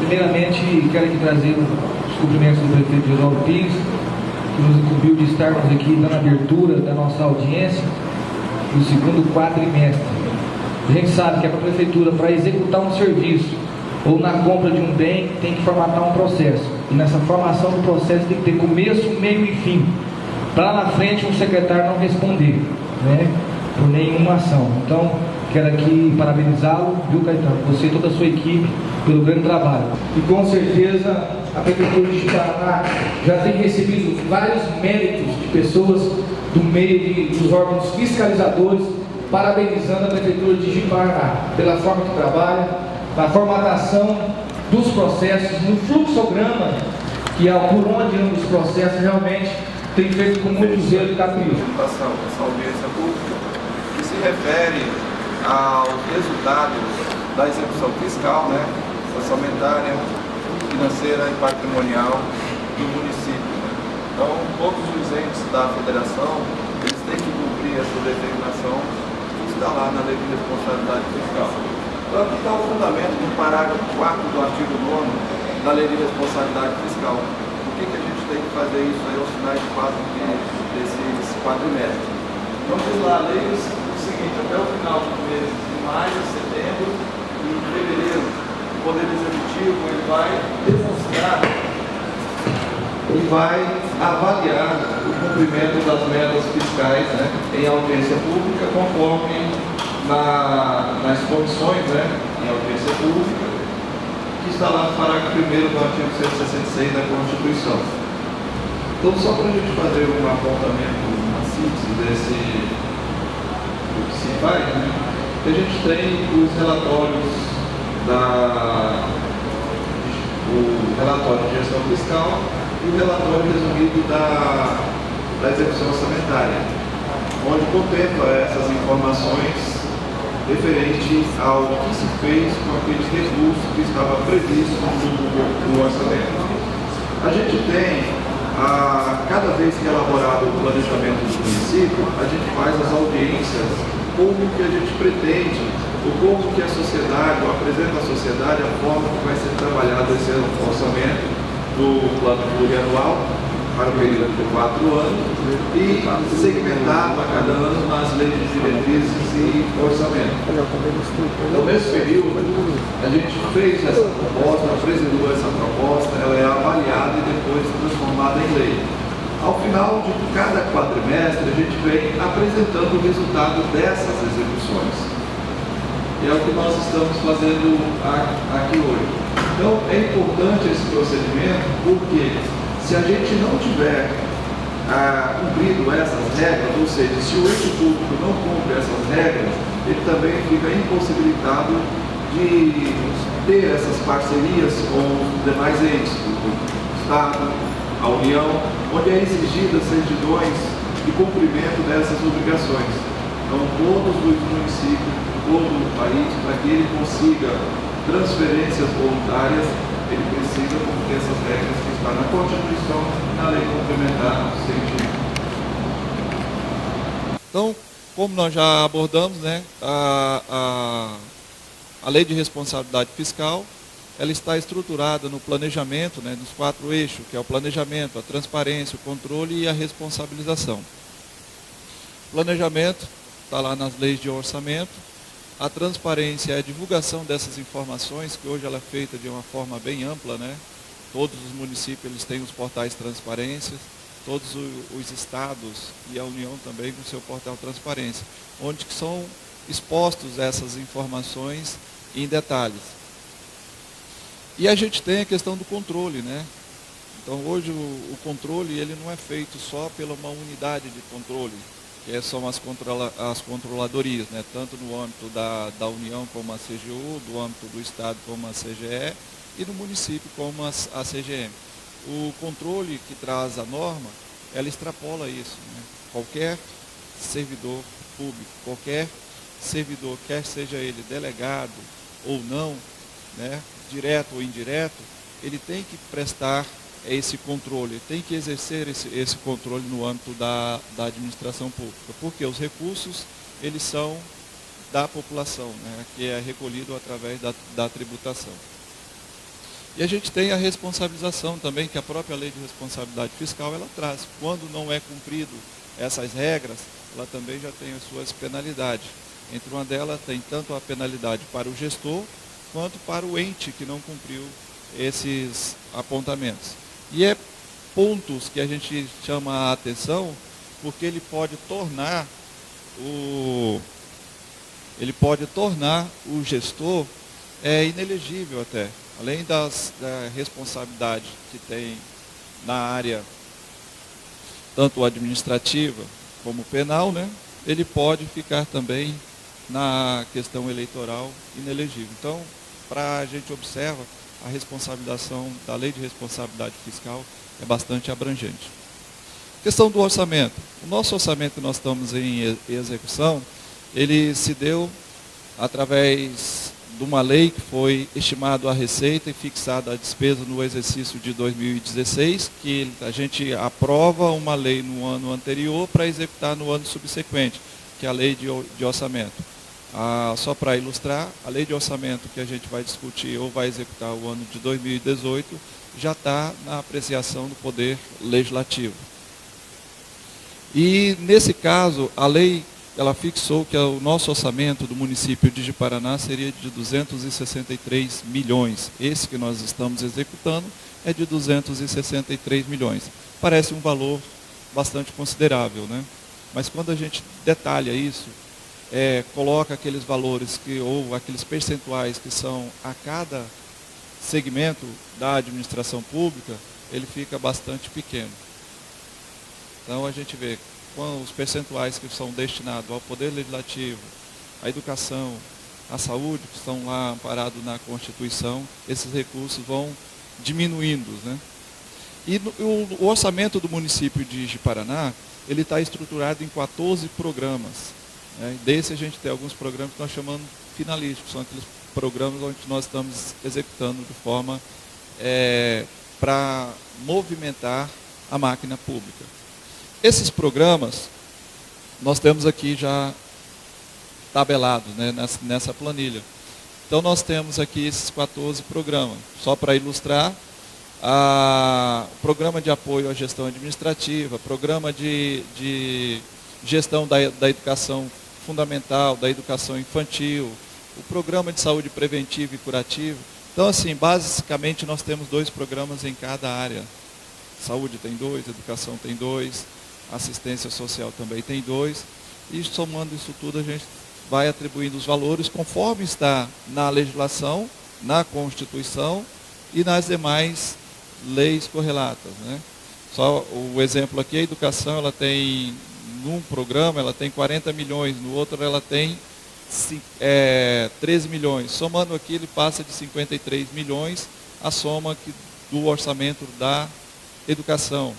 Primeiramente, quero aqui trazer os cumprimentos do prefeito Geraldo Pires, que nos incumbiu de estarmos aqui dando abertura da nossa audiência no segundo quadrimestre. A gente sabe que a prefeitura, para executar um serviço ou na compra de um bem, tem que formatar um processo. E nessa formação do processo tem que ter começo, meio e fim. Para lá na frente um secretário não responder, né, por nenhuma ação. Então, quero aqui parabenizá-lo, viu, Caetano, você e toda a sua equipe, pelo grande trabalho. E com certeza a Prefeitura de Paraná já tem recebido vários méritos de pessoas do meio dos órgãos fiscalizadores, parabenizando a Prefeitura de Paraná pela forma que trabalha, na formatação dos processos, no fluxograma, que é por onde andam os processos, realmente tem feito com muito zelo e capricho. Essa audiência pública que se refere aos resultados da execução fiscal, né, orçamentária, financeira e patrimonial do município. Então, todos os entes da federação, eles têm que cumprir essa determinação que está lá na Lei de Responsabilidade Fiscal. Então, aqui está o fundamento do parágrafo 4º do artigo 9º da Lei de Responsabilidade Fiscal. Por que a gente tem que fazer isso aí aos finais de desse quadrimestre? Então, diz lá a lei o seguinte: até o final do mês de maio, setembro e fevereiro, o Poder Executivo ele vai demonstrar e vai avaliar o cumprimento das metas fiscais, né, em audiência pública, conforme nas condições, né, em audiência pública, que está lá no parágrafo 1º do artigo 166 da Constituição. Então, só para a gente fazer um apontamento, uma síntese do que se faz, né, a gente tem os relatórios o relatório de gestão fiscal e o relatório resumido da execução orçamentária, onde contempla essas informações referente ao que se fez com aqueles recursos que estava previsto no orçamento. A gente tem, cada vez que é elaborado o planejamento do município, a gente faz as audiências, como que a gente pretende, ou como que a sociedade, ou apresenta à sociedade a forma que vai ser trabalhado esse orçamento do plano plurianual para o período de 4 anos e segmentado a cada ano nas leis de diretrizes e orçamento. No mesmo período, a gente fez essa proposta, apresentou essa proposta, ela é avaliada e depois transformada em lei. Ao final de cada quadrimestre, a gente vem apresentando o resultado dessas execuções. E é o que nós estamos fazendo aqui hoje. Então, é importante esse procedimento, porque se a gente não tiver cumprido essas regras, ou seja, se o ente público não cumpre essas regras, ele também fica impossibilitado de ter essas parcerias com os demais entes, o Estado, a União, onde é exigidas certidões de cumprimento dessas obrigações. Então, todos os municípios, todo o país, para que ele consiga transferências voluntárias, ele precisa cumprir essas regras que estão na Constituição e na Lei Complementar 101. Então, como nós já abordamos, né, a Lei de Responsabilidade Fiscal, ela está estruturada no planejamento, né, nos 4 eixos, que é o planejamento, a transparência, o controle e a responsabilização. O planejamento está lá nas leis de orçamento. A transparência é a divulgação dessas informações, que hoje ela é feita de uma forma bem ampla, né? Todos os municípios eles têm os portais transparências, todos os estados e a União também com o seu portal transparência, onde que são expostos essas informações em detalhes. E a gente tem a questão do controle, né? Então hoje o controle ele não é feito só pela uma unidade de controle, que são as controladorias, né? Tanto no âmbito da União como a CGU, do âmbito do Estado como a CGE e no município como a CGM. O controle que traz a norma, ela extrapola isso, né? Qualquer servidor público, qualquer servidor, quer seja ele delegado ou não, né? Direto ou indireto, ele tem que prestar esse controle, tem que exercer esse controle no âmbito da administração pública, porque os recursos, eles são da população, né, que é recolhido através da tributação. E a gente tem a responsabilização também, que a própria lei de responsabilidade fiscal ela traz. Quando não é cumprido essas regras, ela também já tem as suas penalidades. Entre uma delas tem tanto a penalidade para o gestor, quanto para o ente que não cumpriu esses apontamentos. E é pontos que a gente chama a atenção, porque ele pode tornar o gestor inelegível até. Além da responsabilidade que tem na área tanto administrativa como penal, né? Ele pode ficar também na questão eleitoral inelegível. Então, para a gente observa, a responsabilização da lei de responsabilidade fiscal é bastante abrangente. Questão do orçamento. O nosso orçamento que nós estamos em execução, ele se deu através de uma lei que foi estimado a receita e fixada a despesa no exercício de 2016, que a gente aprova uma lei no ano anterior para executar no ano subsequente, que é a lei de orçamento. Só para ilustrar, a lei de orçamento que a gente vai discutir ou vai executar o ano de 2018 já está na apreciação do Poder Legislativo. E nesse caso, a lei ela fixou que o nosso orçamento do município de Ji-Paraná seria de 263 milhões. Esse que nós estamos executando é de 263 milhões. Parece um valor bastante considerável, né? Mas quando a gente detalha isso, coloca aqueles valores ou aqueles percentuais que são a cada segmento da administração pública, ele fica bastante pequeno. Então a gente vê com os percentuais que são destinados ao Poder Legislativo, à educação, à saúde, que estão lá amparados na Constituição, esses recursos vão diminuindo, né? E o orçamento do município de Ji-Paraná, ele está estruturado em 14 programas. Né? Desse a gente tem alguns programas que nós chamamos finalísticos, são aqueles programas onde nós estamos executando de forma para movimentar a máquina pública. Esses programas, nós temos aqui já tabelados, né, nessa planilha. Então, nós temos aqui esses 14 programas. Só para ilustrar, programa de apoio à gestão administrativa, programa de gestão da educação fundamental, da educação infantil, o programa de saúde preventiva e curativa. Então, assim, basicamente, nós temos 2 programas em cada área. Saúde tem 2, educação tem 2, assistência social também tem 2, e somando isso tudo a gente vai atribuindo os valores conforme está na legislação, na Constituição e nas demais leis correlatas, né? Só o exemplo aqui, a educação, ela tem, num programa, ela tem 40 milhões, no outro ela tem 13 milhões. Somando aqui, ele passa de 53 milhões, a soma do orçamento da educação.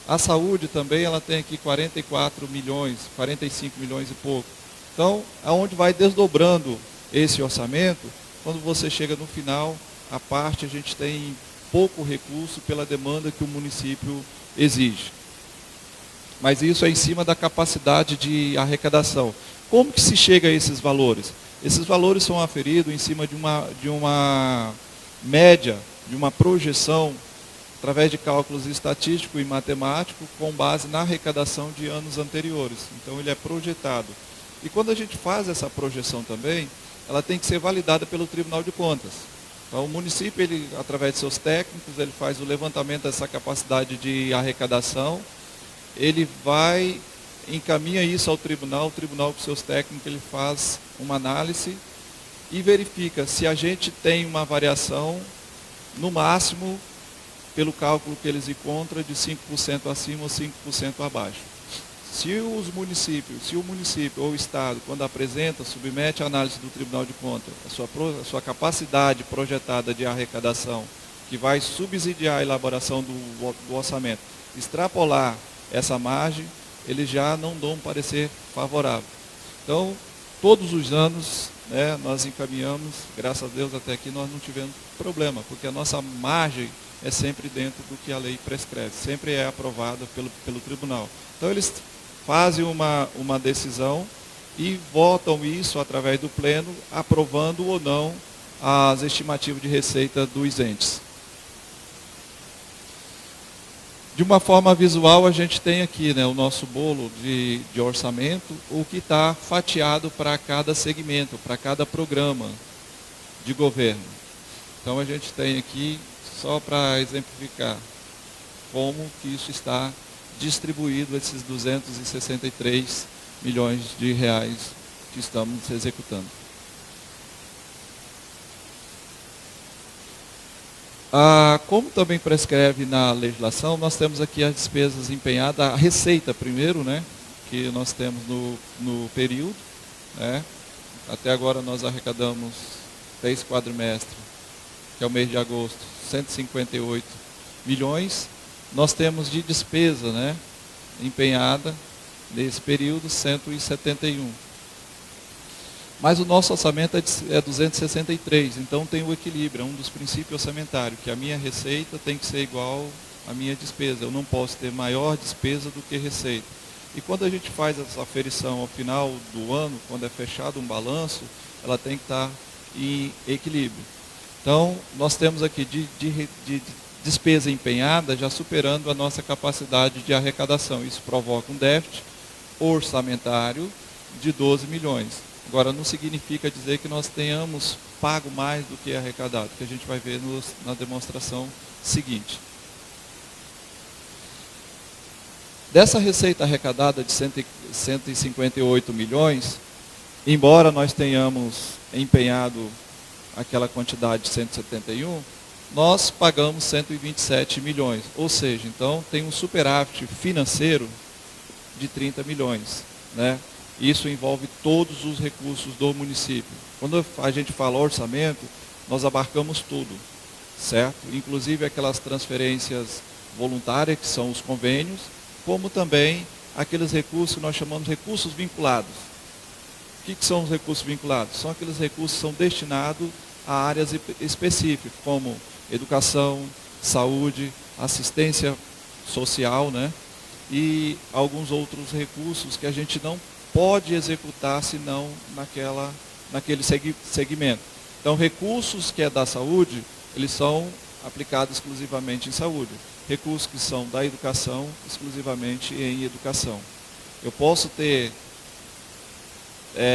A saúde também, ela tem aqui 44 milhões, 45 milhões e pouco. Então, aonde vai desdobrando esse orçamento, quando você chega no final, a parte a gente tem pouco recurso pela demanda que o município exige. Mas isso é em cima da capacidade de arrecadação. Como que se chega a esses valores? Esses valores são aferidos em cima de uma média, de uma projeção, através de cálculos estatísticos e matemáticos, com base na arrecadação de anos anteriores. Então, ele é projetado. E quando a gente faz essa projeção também, ela tem que ser validada pelo Tribunal de Contas. Então, o município, ele, através de seus técnicos, ele faz o levantamento dessa capacidade de arrecadação, ele encaminha isso ao tribunal, o tribunal com seus técnicos, ele faz uma análise e verifica se a gente tem uma variação, no máximo, pelo cálculo que eles encontram, de 5% acima ou 5% abaixo. Se o município ou o Estado, quando apresenta, submete a análise do Tribunal de Contas, a sua capacidade projetada de arrecadação, que vai subsidiar a elaboração do orçamento, extrapolar essa margem, eles já não dão um parecer favorável. Então, todos os anos, né, nós encaminhamos, graças a Deus até aqui nós não tivemos problema, porque a nossa margem é sempre dentro do que a lei prescreve, sempre é aprovada pelo tribunal. Então, eles fazem uma decisão e votam isso através do pleno, aprovando ou não as estimativas de receita dos entes. De uma forma visual, a gente tem aqui, né, o nosso bolo de orçamento, o que está fatiado para cada segmento, para cada programa de governo. Então a gente tem aqui, só para exemplificar, como que isso está distribuído, esses 263 milhões de reais que estamos executando. Como também prescreve na legislação, nós temos aqui as despesas empenhadas, a receita primeiro, né, que nós temos no período, né. Até agora nós arrecadamos 3 quadrimestres, que é o mês de agosto, 158 milhões. Nós temos de despesa, né, empenhada nesse período 171. Mas o nosso orçamento é 263, então tem o equilíbrio, é um dos princípios orçamentários, que a minha receita tem que ser igual à minha despesa. Eu não posso ter maior despesa do que receita. E quando a gente faz essa aferição ao final do ano, quando é fechado um balanço, ela tem que estar em equilíbrio. Então, nós temos aqui de despesa empenhada já superando a nossa capacidade de arrecadação. Isso provoca um déficit orçamentário de 12 milhões. Agora, não significa dizer que nós tenhamos pago mais do que arrecadado, que a gente vai ver na demonstração seguinte. Dessa receita arrecadada de 158 milhões, embora nós tenhamos empenhado aquela quantidade de 171, nós pagamos 127 milhões. Ou seja, então tem um superávit financeiro de 30 milhões, né? Isso envolve todos os recursos do município. Quando a gente fala orçamento, nós abarcamos tudo, certo? Inclusive aquelas transferências voluntárias, que são os convênios, como também aqueles recursos que nós chamamos de recursos vinculados. O que são os recursos vinculados? São aqueles recursos que são destinados a áreas específicas, como educação, saúde, assistência social, né? E alguns outros recursos que a gente não pode executar senão naquele segmento. Então, recursos que é da saúde, eles são aplicados exclusivamente em saúde. Recursos que são da educação, exclusivamente em educação. Eu posso ter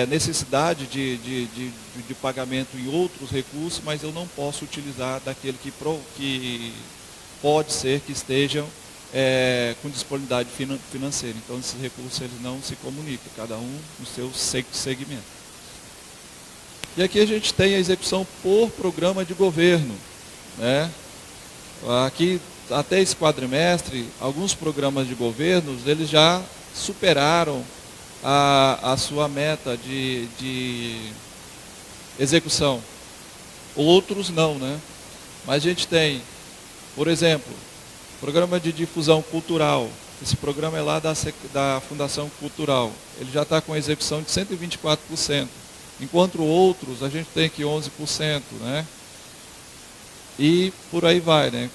necessidade de pagamento em outros recursos, mas eu não posso utilizar daquele que pode ser que estejam com disponibilidade financeira. Então, esses recursos eles não se comunicam, cada um no seu segmento. E aqui a gente tem a execução por programa de governo, né? Aqui, até esse quadrimestre, alguns programas de governo, eles já superaram a sua meta de execução. Outros não, né? Mas a gente tem, por exemplo, Programa de Difusão Cultural. Esse programa é lá da Fundação Cultural. Ele já está com execução de 124%. Enquanto outros, a gente tem aqui 11%, né? E por aí vai, né?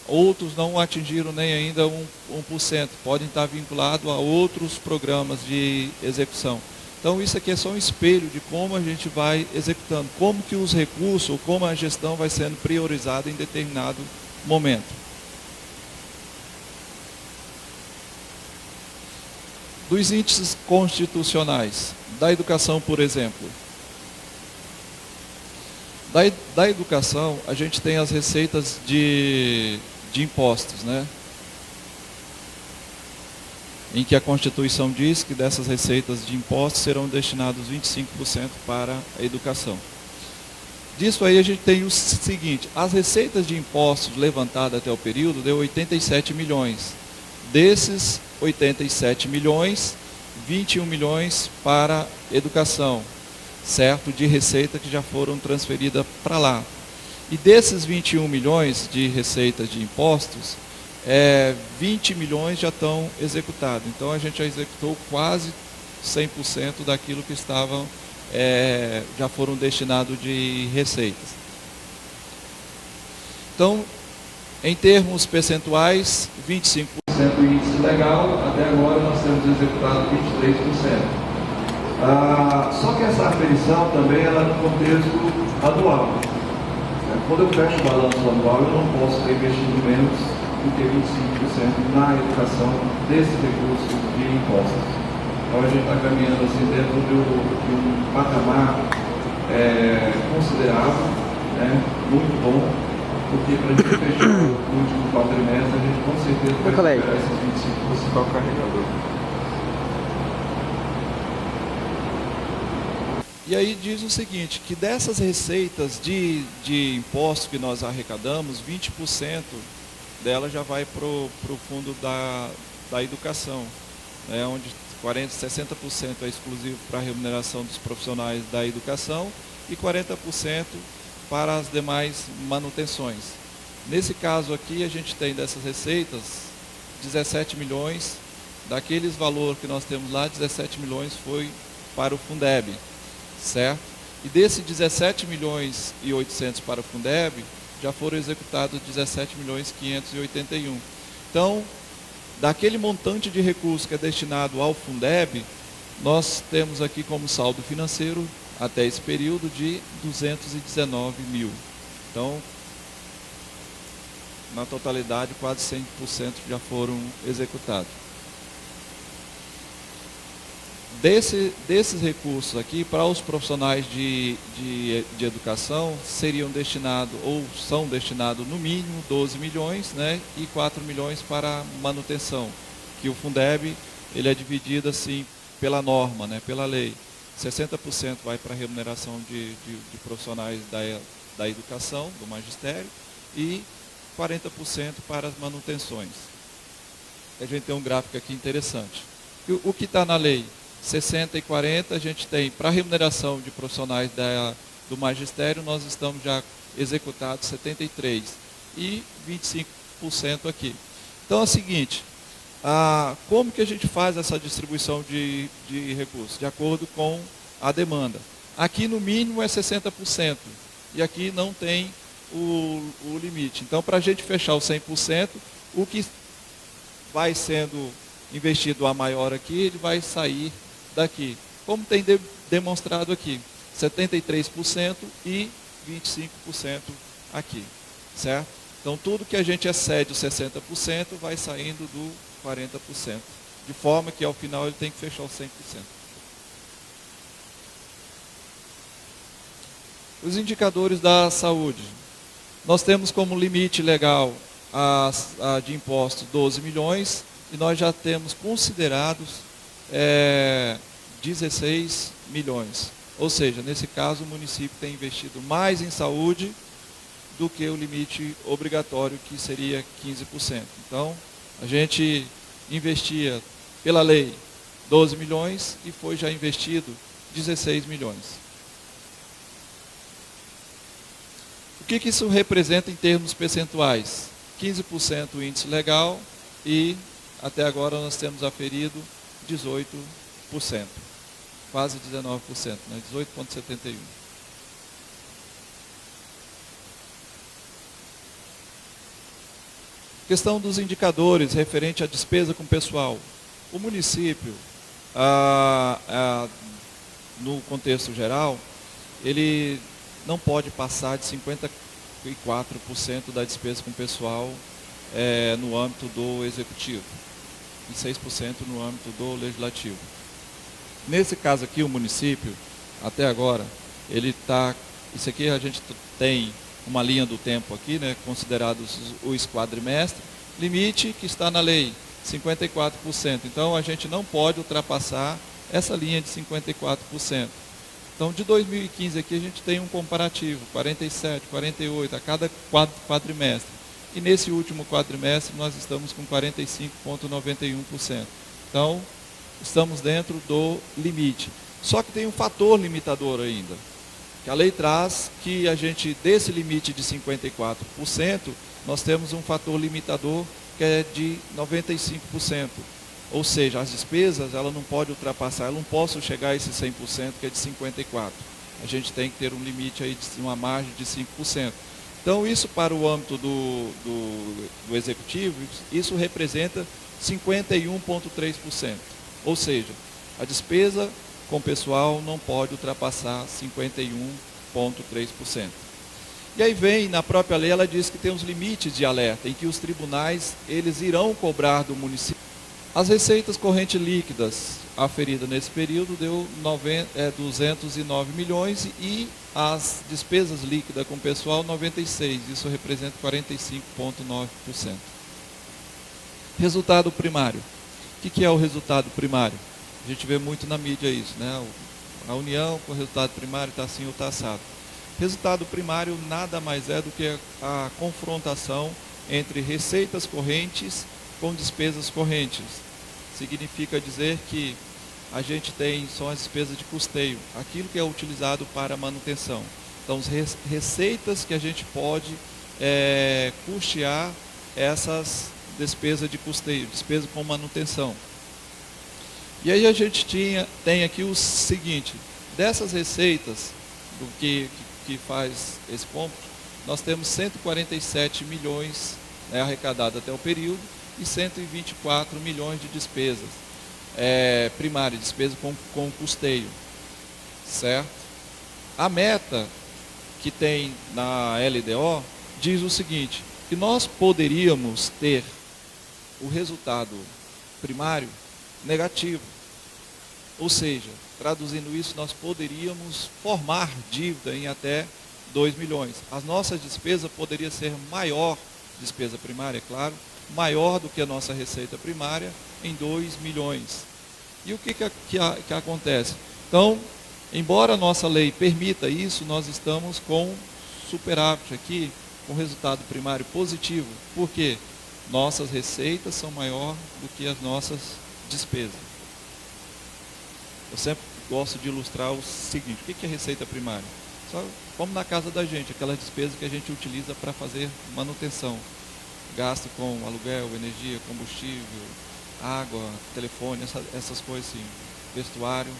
Outros não atingiram nem ainda 1%. Podem estar vinculados a outros programas de execução. Então, isso aqui é só um espelho de como a gente vai executando. Como que os recursos, ou como a gestão vai sendo priorizada em determinado momento. Dos índices constitucionais, da educação, por exemplo. Da educação, a gente tem as receitas de impostos, né? Em que a Constituição diz que dessas receitas de impostos serão destinados 25% para a educação. Disso aí a gente tem o seguinte, as receitas de impostos levantadas até o período deu 87 milhões. Desses 87 milhões, 21 milhões para educação, certo? De receita que já foram transferidas para lá. E desses 21 milhões de receitas de impostos, 20 milhões já estão executados. Então a gente já executou quase 100% daquilo que estavam, já foram destinados de receitas. Então, em termos percentuais, 25% do índice legal, até agora nós temos executado 23%. Só que essa aferição também ela é no contexto anual. Quando eu fecho o balanço anual, eu não posso ter investido menos do que 25% na educação desse recurso de impostos. Então a gente está caminhando assim dentro de um patamar considerável, né, muito bom, porque para a gente fechar o último quadrimestre, a gente com certeza vai superar esses 25% ao carregador. E aí diz o seguinte, que dessas receitas de impostos que nós arrecadamos, 20% dela já vai para o fundo da educação, né, onde 60% é exclusivo para a remuneração dos profissionais da educação e 40% para as demais manutenções. Nesse caso aqui, a gente tem dessas receitas 17 milhões, daqueles valor que nós temos lá, 17 milhões foi para o Fundeb, certo? E desse 17 milhões e 800 para o Fundeb, já foram executados 17 milhões 581. Então, daquele montante de recursos que é destinado ao Fundeb, nós temos aqui como saldo financeiro, até esse período, de 219 mil. Então, na totalidade, quase 100% já foram executados. Desses recursos aqui, para os profissionais de educação, seriam destinados, ou são destinados no mínimo 12 milhões, né, e 4 milhões para manutenção, que o Fundeb ele é dividido assim pela norma, né, pela lei. 60% vai para a remuneração de profissionais da educação, do magistério, e 40% para as manutenções. A gente tem um gráfico aqui interessante. O que está na lei? 60 e 40, a gente tem para remuneração de profissionais do magistério, nós estamos já executados 73 e 25% aqui. Então é o seguinte, como que a gente faz essa distribuição de recursos? De acordo com a demanda. Aqui no mínimo é 60% e aqui não tem o limite. Então para a gente fechar o 100%, o que vai sendo investido a maior aqui, ele vai sair daqui, como tem demonstrado aqui, 73% e 25% aqui, certo? Então tudo que a gente excede os 60% vai saindo do 40%, de forma que ao final ele tem que fechar os 100%. Os indicadores da saúde. Nós temos como limite legal de impostos 12 milhões e nós já temos considerados 16 milhões. Ou seja, nesse caso o município tem investido mais em saúde do que o limite obrigatório, que seria 15%. Então, a gente investia pela lei 12 milhões e foi já investido 16 milhões. O que isso representa em termos percentuais? 15% o índice legal e até agora nós temos aferido 18%, quase 19%, né? 18,71%. Questão dos indicadores referente à despesa com pessoal. O município, no contexto geral, ele não pode passar de 54% da despesa com pessoal no âmbito do executivo e 6% no âmbito do legislativo. Nesse caso aqui, o município, até agora, ele está... Isso aqui a gente tem uma linha do tempo aqui, né, considerados os quadrimestres, limite que está na lei, 54%. Então, a gente não pode ultrapassar essa linha de 54%. Então, de 2015 aqui, a gente tem um comparativo, 47%, 48% a cada quadrimestre. E nesse último quadrimestre, nós estamos com 45,91%. Então, estamos dentro do limite. Só que tem um fator limitador ainda, que a lei traz que a gente, desse limite de 54%, nós temos um fator limitador que é de 95%. Ou seja, as despesas, ela não pode ultrapassar, ela não posso chegar a esse 100%, que é de 54%. A gente tem que ter um limite aí de uma margem de 5%. Então, isso para o âmbito do executivo, isso representa 51,3%. Ou seja, a despesa com pessoal não pode ultrapassar 51,3%. E aí vem, na própria lei, ela diz que tem os limites de alerta, em que os tribunais, eles irão cobrar do município. As receitas correntes líquidas aferidas nesse período deu 209 milhões e as despesas líquidas com pessoal 96, isso representa 45,9%. Resultado primário. O que é o resultado primário? A gente vê muito na mídia isso, né? A União com o resultado primário está assim ou está assado. Resultado primário nada mais é do que a confrontação entre receitas correntes com despesas correntes. Significa dizer que a gente tem só as despesas de custeio, aquilo que é utilizado para manutenção. Então, as receitas que a gente pode custear essas despesas de custeio, despesa com manutenção. E aí a gente tem aqui o seguinte, dessas receitas, do que faz esse cômputo, nós temos 147 milhões arrecadados até o período e 124 milhões de despesas primárias, despesa com custeio, certo? A meta que tem na LDO diz o seguinte, que nós poderíamos ter o resultado primário negativo. Ou seja, traduzindo isso, nós poderíamos formar dívida em até 2 milhões. As nossas despesas poderiam ser maior, despesa primária, é claro, maior do que a nossa receita primária em 2 milhões. E o que acontece? Então, embora a nossa lei permita isso, nós estamos com superávit aqui, com resultado primário positivo. Por quê? Nossas receitas são maior do que as nossas despesas. Eu sempre gosto de ilustrar o seguinte, o que é receita primária? Só como na casa da gente, aquelas despesas que a gente utiliza para fazer manutenção. Gasto com aluguel, energia, combustível, água, telefone, essas coisas assim, vestuário.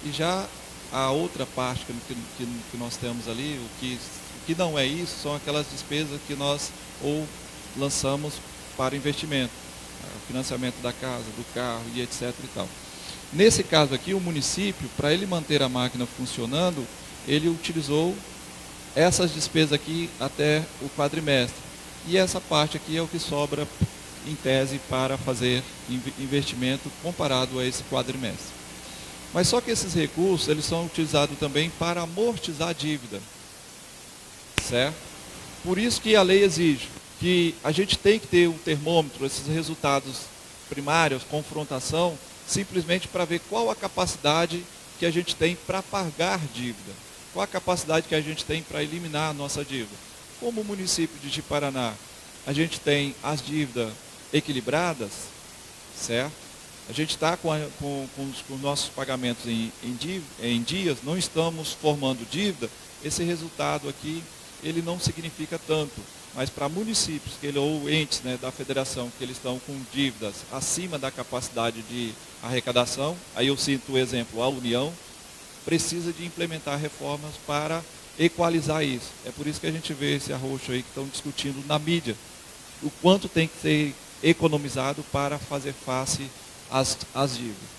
E já a outra parte que nós temos ali, o que não é isso, são aquelas despesas que nós ou lançamos para investimento, financiamento da casa, do carro e etc. e tal. Nesse caso aqui, o município, para ele manter a máquina funcionando, ele utilizou essas despesas aqui até o quadrimestre. E essa parte aqui é o que sobra, em tese, para fazer investimento comparado a esse quadrimestre. Mas só que esses recursos, eles são utilizados também para amortizar a dívida, certo? Por isso que a lei exige que a gente tem que ter um termômetro, esses resultados primários, confrontação, simplesmente para ver qual a capacidade que a gente tem para pagar dívida, qual a capacidade que a gente tem para eliminar a nossa dívida. Como o município de Ji-Paraná, a gente tem as dívidas equilibradas, certo? A gente está com os nossos pagamentos em dias, não estamos formando dívida, esse resultado aqui, ele não significa tanto. Mas para municípios ou entes da federação que eles estão com dívidas acima da capacidade de arrecadação, aí eu cito o exemplo, a União, precisa de implementar reformas para equalizar isso. É por isso que a gente vê esse arroxo aí que estão discutindo na mídia, o quanto tem que ser economizado para fazer face às dívidas.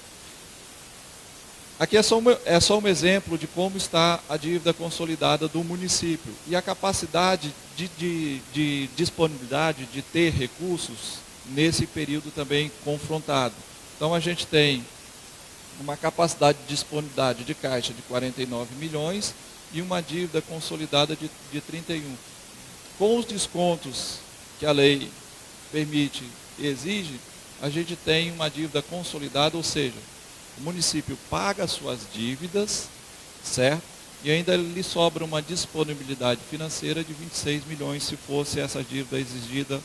Aqui é só um exemplo de como está a dívida consolidada do município e a capacidade de disponibilidade de ter recursos nesse período também confrontado. Então a gente tem uma capacidade de disponibilidade de caixa de 49 milhões e uma dívida consolidada de 31. Com os descontos que a lei permite e exige, a gente tem uma dívida consolidada, ou seja, o município paga as suas dívidas, certo? E ainda lhe sobra uma disponibilidade financeira de 26 milhões, se fosse essa dívida exigida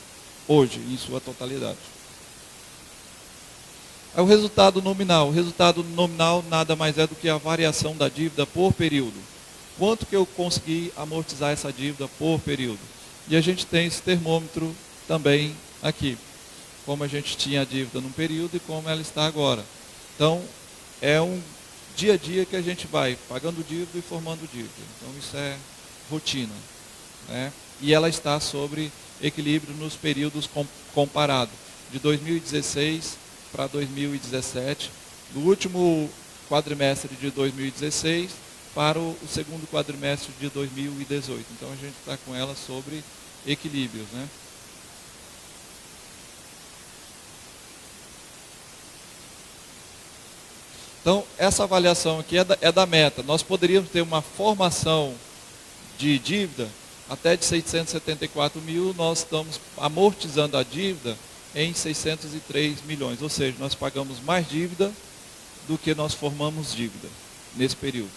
hoje, em sua totalidade. O resultado nominal. O resultado nominal nada mais é do que a variação da dívida por período. Quanto que eu consegui amortizar essa dívida por período? E a gente tem esse termômetro também aqui. Como a gente tinha a dívida num período e como ela está agora. Então, é um dia a dia que a gente vai pagando dívida e formando dívida. Então, isso é rotina, né? E ela está sobre equilíbrio nos períodos comparados, de 2016 para 2017. No último quadrimestre de 2016 para o segundo quadrimestre de 2018. Então a gente está com ela sobre equilíbrios, né? Então, essa avaliação aqui é da meta. Nós poderíamos ter uma formação de dívida até de 674 mil, nós estamos amortizando a dívida em 603 milhões. Ou seja, nós pagamos mais dívida do que nós formamos dívida nesse período.